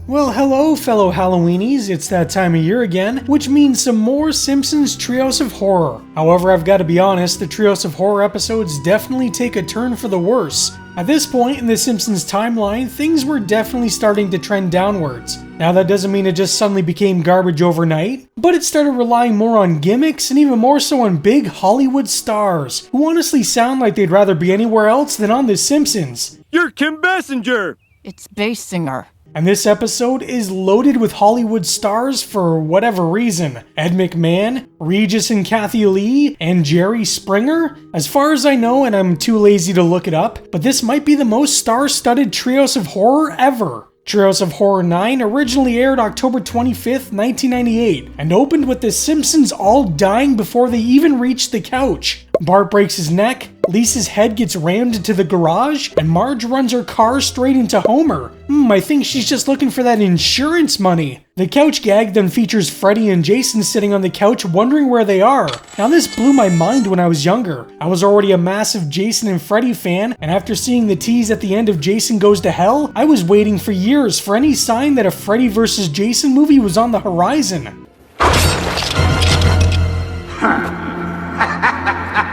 Well, hello fellow Halloweenies, it's that time of year again, which means some more Simpsons Treehouse of Horror. However, I've got to be honest, the Treehouse of Horror episodes definitely take a turn for the worse. At this point in the Simpsons timeline, things were definitely starting to trend downwards. Now that doesn't mean it just suddenly became garbage overnight, but it started relying more on gimmicks and even more so on big Hollywood stars, who honestly sound like they'd rather be anywhere else than on The Simpsons. You're Kim Basinger! It's bass singer. And this episode is loaded with Hollywood stars for whatever reason. Ed McMahon, Regis and Kathy Lee, and Jerry Springer? As far as I know, and I'm too lazy to look it up, but this might be the most star-studded Treehouse of Horror ever. Treehouse of Horror IX originally aired October 25th, 1998, and opened with the Simpsons all dying before they even reached the couch. Bart breaks his neck, Lisa's head gets rammed into the garage, and Marge runs her car straight into Homer. I think she's just looking for that insurance money. The couch gag then features Freddy and Jason sitting on the couch wondering where they are. Now this blew my mind when I was younger. I was already a massive Jason and Freddy fan, and after seeing the tease at the end of Jason Goes to Hell, I was waiting for years for any sign that a Freddy vs. Jason movie was on the horizon.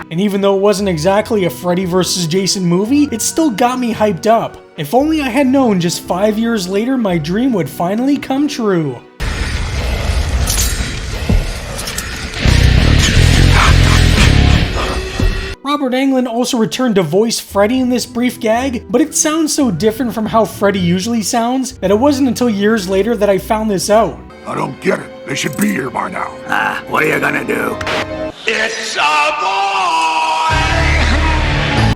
And even though it wasn't exactly a Freddy vs. Jason movie, it still got me hyped up. If only I had known just 5 years later my dream would finally come true. Robert Englund also returned to voice Freddy in this brief gag, but it sounds so different from how Freddy usually sounds that it wasn't until years later that I found this out. I don't get it. They should be here by now. What are you gonna do? It's a boy!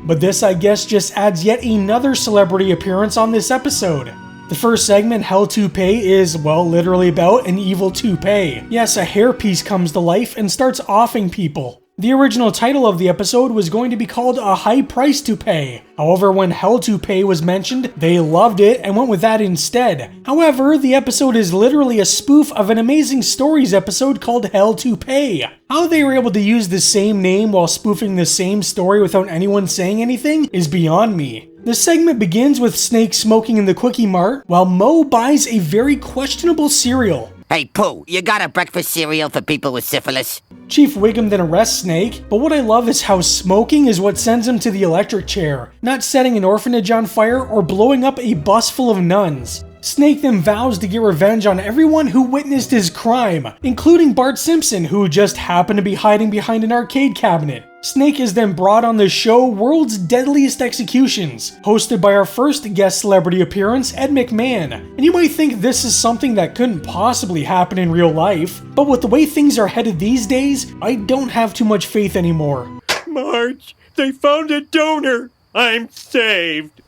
But this, I guess, just adds yet another celebrity appearance on this episode. The first segment, Hell Toupee, is, well, literally about an evil toupee. Yes, a hairpiece comes to life and starts offing people. The original title of the episode was going to be called A High Price to Pay. However, when Hell Toupee was mentioned, they loved it and went with that instead. However, the episode is literally a spoof of an Amazing Stories episode called Hell Toupee. How they were able to use the same name while spoofing the same story without anyone saying anything is beyond me. The segment begins with Snake smoking in the Quickie Mart, while Moe buys a very questionable cereal. Hey, Pooh, you got a breakfast cereal for people with syphilis? Chief Wiggum then arrests Snake, but what I love is how smoking is what sends him to the electric chair, not setting an orphanage on fire or blowing up a bus full of nuns. Snake then vows to get revenge on everyone who witnessed his crime, including Bart Simpson, who just happened to be hiding behind an arcade cabinet. Snake is then brought on the show World's Deadliest Executions, hosted by our first guest celebrity appearance, Ed McMahon. And you might think this is something that couldn't possibly happen in real life, but with the way things are headed these days, I don't have too much faith anymore. Marge, they found a donor! I'm saved!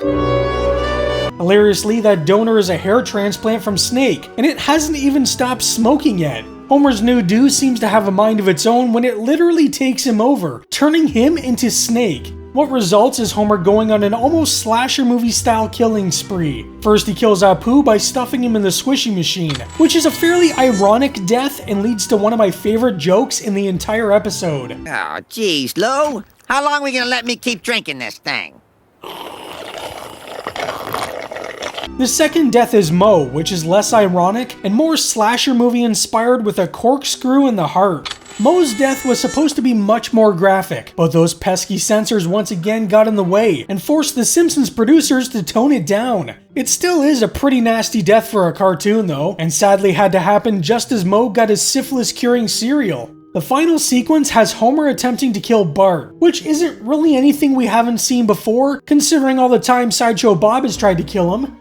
Hilariously, that donor is a hair transplant from Snake, and it hasn't even stopped smoking yet. Homer's new do seems to have a mind of its own when it literally takes him over, turning him into Snake. What results is Homer going on an almost slasher movie style killing spree. First he kills Apu by stuffing him in the squishy machine, which is a fairly ironic death and leads to one of my favorite jokes in the entire episode. Oh, geez, Lou. How long are we gonna let me keep drinking this thing? The second death is Moe, which is less ironic and more slasher movie inspired with a corkscrew in the heart. Moe's death was supposed to be much more graphic, but those pesky censors once again got in the way and forced the Simpsons producers to tone it down. It still is a pretty nasty death for a cartoon though, and sadly had to happen just as Moe got his syphilis curing cereal. The final sequence has Homer attempting to kill Bart, which isn't really anything we haven't seen before, considering all the time Sideshow Bob has tried to kill him.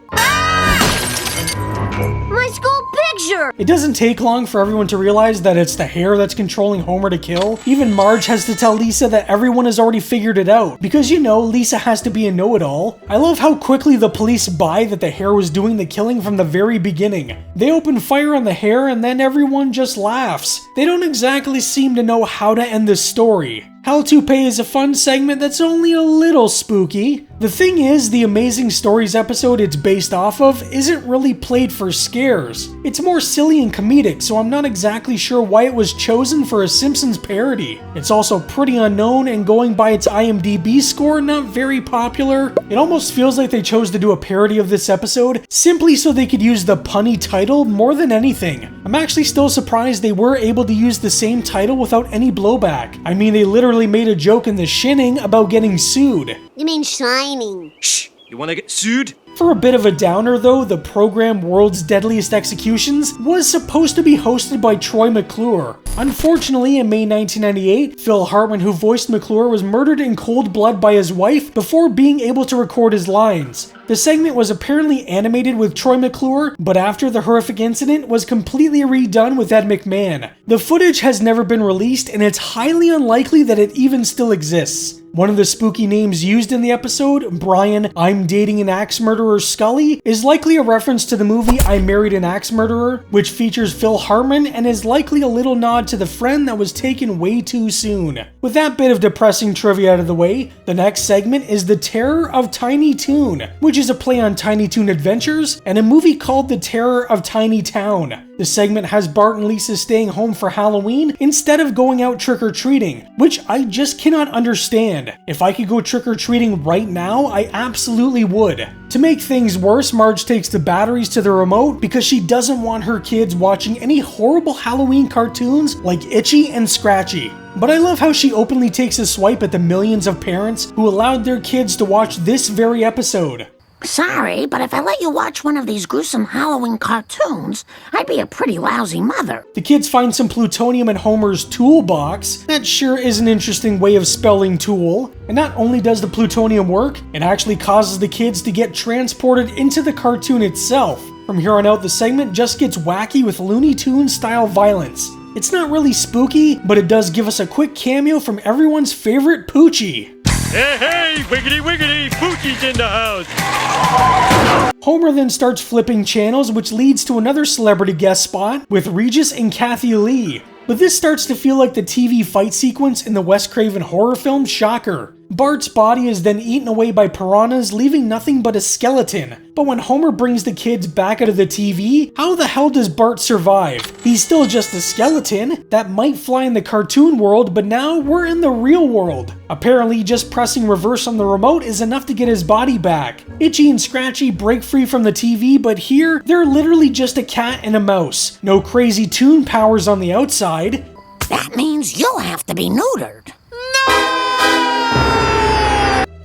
My school picture! It doesn't take long for everyone to realize that it's the hair that's controlling Homer to kill. Even Marge has to tell Lisa that everyone has already figured it out, because you know, Lisa has to be a know-it-all. I love how quickly the police buy that the hair was doing the killing from the very beginning. They open fire on the hair and then everyone just laughs. They don't exactly seem to know how to end this story. Hell Toupee is a fun segment that's only a little spooky. The thing is, the Amazing Stories episode it's based off of isn't really played for scares. It's more silly and comedic, so I'm not exactly sure why it was chosen for a Simpsons parody. It's also pretty unknown, and going by its IMDb score, not very popular. It almost feels like they chose to do a parody of this episode simply so they could use the punny title more than anything. I'm actually still surprised they were able to use the same title without any blowback. I mean, they literally made a joke in the shinning about getting sued. You mean shining? Shh! You wanna get sued? For a bit of a downer though, the program World's Deadliest Executions was supposed to be hosted by Troy McClure. Unfortunately, in May 1998, Phil Hartman, who voiced McClure, was murdered in cold blood by his wife before being able to record his lines. The segment was apparently animated with Troy McClure, but after the horrific incident was completely redone with Ed McMahon. The footage has never been released, and it's highly unlikely that it even still exists. One of the spooky names used in the episode, Brian, I'm Dating an Axe Murderer Scully, is likely a reference to the movie I Married an Axe Murderer, which features Phil Hartman and is likely a little nod to the friend that was taken way too soon. With that bit of depressing trivia out of the way, the next segment is the Terror of Tiny Toon, which is a play on Tiny Toon Adventures and a movie called The Terror of Tiny Town. The segment has Bart and Lisa staying home for Halloween instead of going out trick-or-treating, which I just cannot understand. If I could go trick-or-treating right now, I absolutely would. To make things worse, Marge takes the batteries to the remote because she doesn't want her kids watching any horrible Halloween cartoons like Itchy and Scratchy. But I love how she openly takes a swipe at the millions of parents who allowed their kids to watch this very episode. Sorry, but if I let you watch one of these gruesome Halloween cartoons, I'd be a pretty lousy mother. The kids find some plutonium in Homer's toolbox. That sure is an interesting way of spelling tool. And not only does the plutonium work, it actually causes the kids to get transported into the cartoon itself. From here on out, the segment just gets wacky with Looney Tunes style violence. It's not really spooky, but it does give us a quick cameo from everyone's favorite Poochie. Hey, wiggity wiggity, Poochie's in the house! Homer then starts flipping channels, which leads to another celebrity guest spot with Regis and Kathy Lee. But this starts to feel like the TV fight sequence in the Wes Craven horror film Shocker. Bart's body is then eaten away by piranhas, leaving nothing but a skeleton. But when Homer brings the kids back out of the TV, how the hell does Bart survive? He's still just a skeleton that might fly in the cartoon world, but now we're in the real world. Apparently, just pressing reverse on the remote is enough to get his body back. Itchy and Scratchy break free from the TV, but here, they're literally just a cat and a mouse. No crazy toon powers on the outside. That means you'll have to be neutered.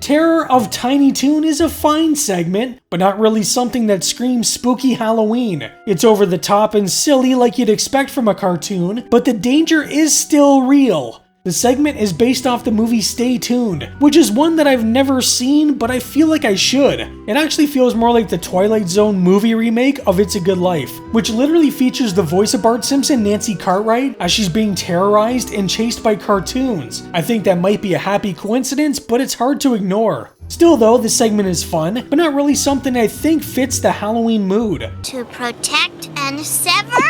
Terror of Tiny Toon is a fine segment, but not really something that screams spooky Halloween. It's over the top and silly like you'd expect from a cartoon, but the danger is still real. The segment is based off the movie Stay Tuned, which is one that I've never seen, but I feel like I should. It actually feels more like the Twilight Zone movie remake of It's a Good Life, which literally features the voice of Bart Simpson, Nancy Cartwright, as she's being terrorized and chased by cartoons. I think that might be a happy coincidence, but it's hard to ignore. Still though, this segment is fun, but not really something I think fits the Halloween mood. To protect and sever?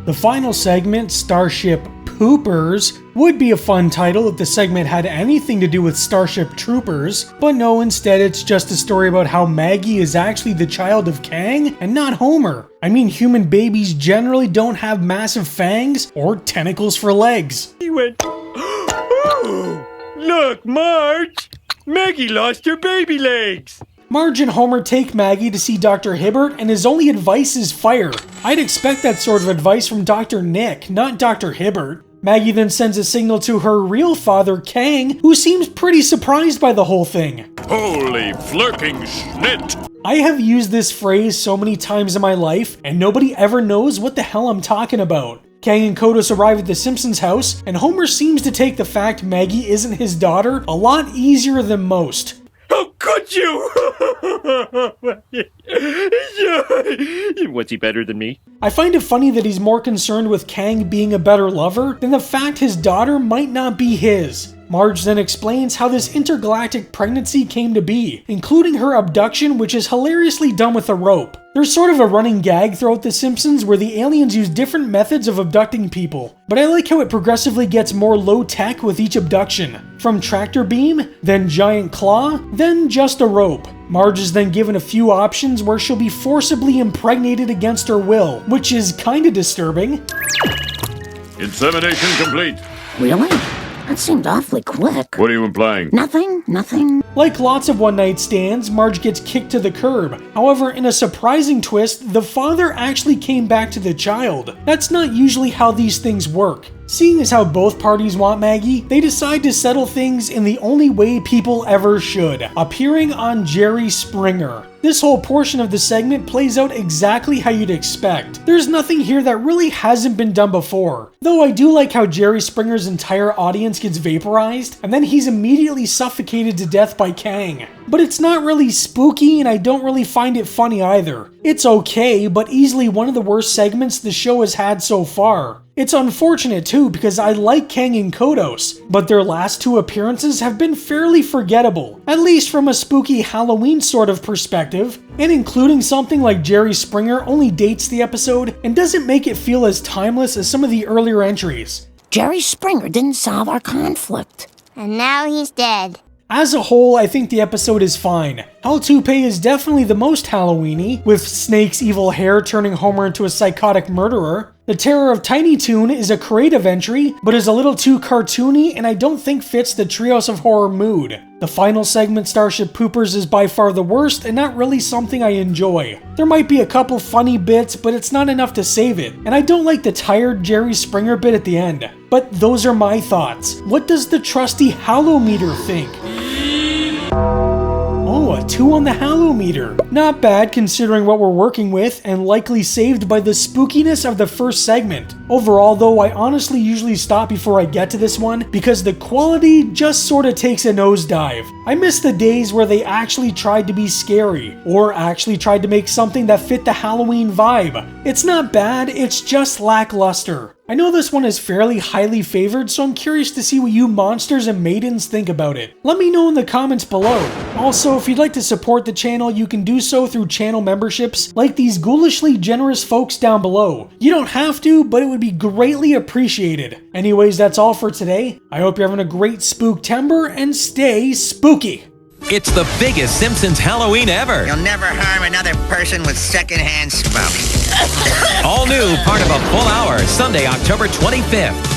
The final segment, Starship Poopers, would be a fun title if the segment had anything to do with Starship Troopers, but no, instead it's just a story about how Maggie is actually the child of Kang and not Homer. I mean, human babies generally don't have massive fangs or tentacles for legs. He went, oh, look, Marge! Maggie lost her baby legs! Marge and Homer take Maggie to see Dr. Hibbert, and his only advice is fire. I'd expect that sort of advice from Dr. Nick, not Dr. Hibbert. Maggie then sends a signal to her real father, Kang, who seems pretty surprised by the whole thing. Holy flirking schnit! I have used this phrase so many times in my life, and nobody ever knows what the hell I'm talking about. Kang and Kodos arrive at the Simpsons house, and Homer seems to take the fact Maggie isn't his daughter a lot easier than most. How could you? Was he better than me? I find it funny that he's more concerned with Kang being a better lover than the fact his daughter might not be his. Marge then explains how this intergalactic pregnancy came to be, including her abduction, which is hilariously done with a rope. There's sort of a running gag throughout The Simpsons where the aliens use different methods of abducting people, but I like how it progressively gets more low-tech with each abduction. From tractor beam, then giant claw, then just a rope. Marge is then given a few options where she'll be forcibly impregnated against her will, which is kinda disturbing. Insemination complete. Really? That seemed awfully quick. What are you implying? Nothing. Like lots of one-night stands, Marge gets kicked to the curb. However, in a surprising twist, the father actually came back to the child. That's not usually how these things work. Seeing as how both parties want Maggie, they decide to settle things in the only way people ever should, appearing on Jerry Springer. This whole portion of the segment plays out exactly how you'd expect. There's nothing here that really hasn't been done before. Though I do like how Jerry Springer's entire audience gets vaporized, and then he's immediately suffocated to death by Kang. But it's not really spooky, and I don't really find it funny either. It's okay, but easily one of the worst segments the show has had so far. It's unfortunate too, because I like Kang and Kodos, but their last two appearances have been fairly forgettable, at least from a spooky Halloween sort of perspective, and including something like Jerry Springer only dates the episode and doesn't make it feel as timeless as some of the earlier entries. Jerry Springer didn't solve our conflict. And now he's dead. As a whole, I think the episode is fine. Toupee is definitely the most Halloween-y, with Snake's evil hair turning Homer into a psychotic murderer. The Terror of Tiny Toon is a creative entry, but is a little too cartoony and I don't think fits the Treehouse of Horror mood. The final segment, Starship Poopers, is by far the worst and not really something I enjoy. There might be a couple funny bits, but it's not enough to save it, and I don't like the tired Jerry Springer bit at the end. But those are my thoughts. What does the trusty Hallow-meter think? Oh, a 2 on the Hallow-meter. Not bad considering what we're working with, and likely saved by the spookiness of the first segment. Overall though, I honestly usually stop before I get to this one, because the quality just sorta takes a nosedive. I miss the days where they actually tried to be scary, or actually tried to make something that fit the Halloween vibe. It's not bad, it's just lackluster. I know this one is fairly highly favored, so I'm curious to see what you monsters and maidens think about it. Let me know in the comments below. Also, if you'd like to support the channel, you can do so through channel memberships, like these ghoulishly generous folks down below. You don't have to, but it would be greatly appreciated. Anyways, that's all for today. I hope you're having a great Spooktember, and stay spooky! It's the biggest Simpsons Halloween ever. You'll never harm another person with secondhand smoke. All new, part of a full hour, Sunday, October 25th.